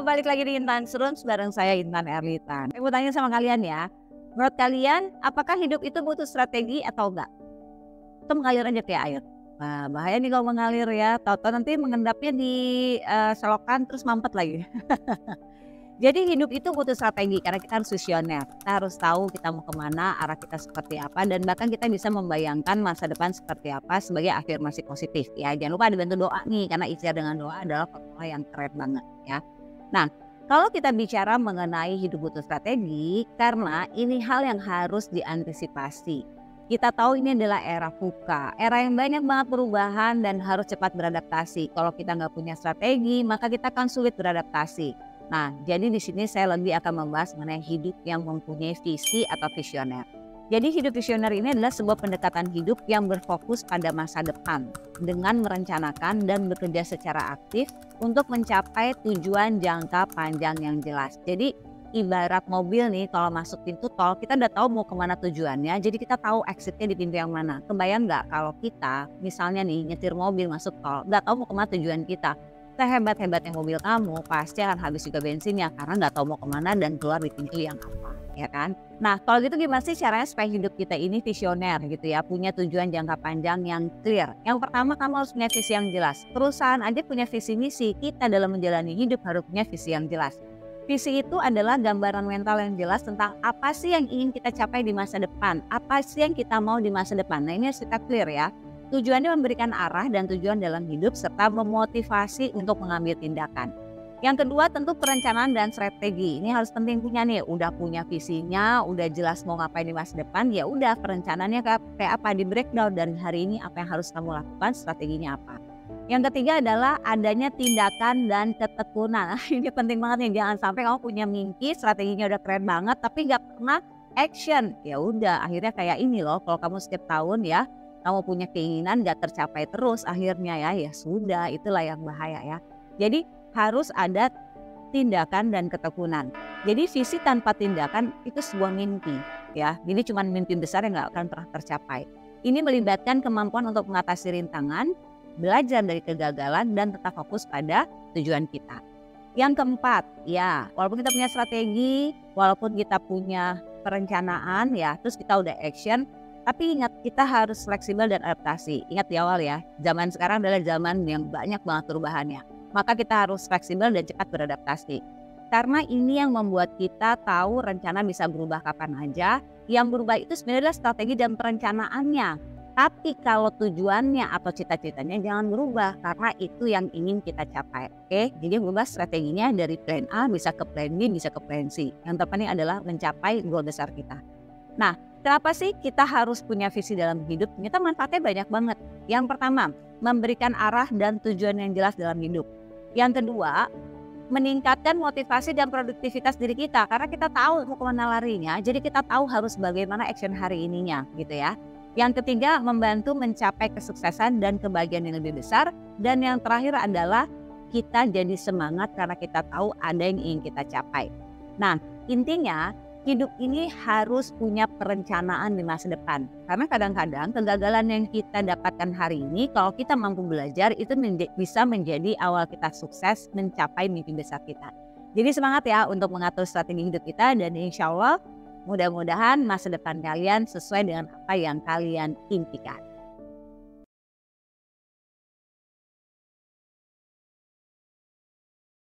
Balik lagi di Intan Serun bareng saya Intan Erlitan. Saya mau tanya sama kalian ya, menurut kalian apakah hidup itu butuh strategi atau enggak? Atau mengalir aja kayak air? Nah, bahaya nih kalau mengalir ya, tahu-tahu nanti mengendapnya di selokan terus mampet lagi. Jadi hidup itu butuh strategi karena kita harus visioner. Kita harus tahu kita mau kemana, arah kita seperti apa, dan bahkan kita bisa membayangkan masa depan seperti apa sebagai afirmasi positif ya. Jangan lupa dibantu doa nih, karena ikhtiar dengan doa adalah formula yang keren banget ya. Nah, kalau kita bicara mengenai hidup butuh strategi, karena ini hal yang harus diantisipasi. Kita tahu ini adalah era VUCA, era yang banyak banget perubahan dan harus cepat beradaptasi. Kalau kita nggak punya strategi, maka kita akan sulit beradaptasi. Nah, jadi di sini saya lebih akan membahas mengenai hidup yang mempunyai visi atau visioner. Jadi hidup visioner ini adalah sebuah pendekatan hidup yang berfokus pada masa depan dengan merencanakan dan bekerja secara aktif untuk mencapai tujuan jangka panjang yang jelas. Jadi ibarat mobil nih, kalau masuk pintu tol kita udah tahu mau kemana tujuannya, jadi kita tahu exitnya di pintu yang mana. Kebayang nggak kalau kita misalnya nih nyetir mobil masuk tol, nggak tahu mau kemana tujuan kita. Sehebat-hebatnya mobil kamu pasti akan habis juga bensinnya karena nggak tahu mau kemana dan keluar di pintu yang apa, ya kan? Nah, kalau gitu gimana sih caranya supaya hidup kita ini visioner gitu ya, punya tujuan jangka panjang yang clear? Yang pertama, kamu harus punya visi yang jelas. Perusahaan aja punya visi misi, kita dalam menjalani hidup harus punya visi yang jelas. Visi itu adalah gambaran mental yang jelas tentang apa sih yang ingin kita capai di masa depan, apa sih yang kita mau di masa depan. Nah, ini harus kita clear ya. Tujuannya memberikan arah dan tujuan dalam hidup serta memotivasi untuk mengambil tindakan. Yang kedua tentu perencanaan dan strategi. Ini harus penting punya nih, udah punya visinya, udah jelas mau ngapain di masa depan, ya udah perencanaannya kayak apa, di breakdown dari hari ini apa yang harus kamu lakukan, strateginya apa. Yang ketiga adalah adanya tindakan dan ketekunan. Ini penting banget nih, jangan sampai kamu punya mimpi, strateginya udah keren banget tapi nggak pernah action. Ya udah akhirnya kayak ini loh, kalau kamu setiap tahun ya kamu punya keinginan gak tercapai terus akhirnya ya sudah, itulah yang bahaya ya. Jadi harus ada tindakan dan ketekunan. Jadi visi tanpa tindakan itu sebuah mimpi ya. Jadi cuma mimpi besar yang gak akan pernah tercapai. Ini melibatkan kemampuan untuk mengatasi rintangan, belajar dari kegagalan dan tetap fokus pada tujuan kita. Yang keempat ya, walaupun kita punya strategi, walaupun kita punya perencanaan ya, terus kita udah action, tapi ingat kita harus fleksibel dan adaptasi. Ingat di awal ya, zaman sekarang adalah zaman yang banyak banget perubahannya. Maka kita harus fleksibel dan cepat beradaptasi. Karena ini yang membuat kita tahu rencana bisa berubah kapan aja. Yang berubah itu sebenarnya adalah strategi dan perencanaannya. Tapi kalau tujuannya atau cita-citanya jangan berubah karena itu yang ingin kita capai. Oke, jadi berubah strateginya dari plan A bisa ke plan B, bisa ke plan C. Yang terpenting adalah mencapai goal besar kita. Nah, kenapa sih kita harus punya visi dalam hidup? Ternyata manfaatnya banyak banget. Yang pertama, memberikan arah dan tujuan yang jelas dalam hidup. Yang kedua, meningkatkan motivasi dan produktivitas diri kita. Karena kita tahu mau kemana larinya, jadi kita tahu harus bagaimana action hari ininya gitu ya. Yang ketiga, membantu mencapai kesuksesan dan kebahagiaan yang lebih besar. Dan yang terakhir adalah kita jadi semangat karena kita tahu ada yang ingin kita capai. Nah, intinya hidup ini harus punya perencanaan di masa depan. Karena kadang-kadang kegagalan yang kita dapatkan hari ini, kalau kita mampu belajar, itu bisa menjadi awal kita sukses mencapai mimpi besar kita. Jadi semangat ya untuk mengatur strategi hidup kita, dan insya Allah mudah-mudahan masa depan kalian sesuai dengan apa yang kalian impikan.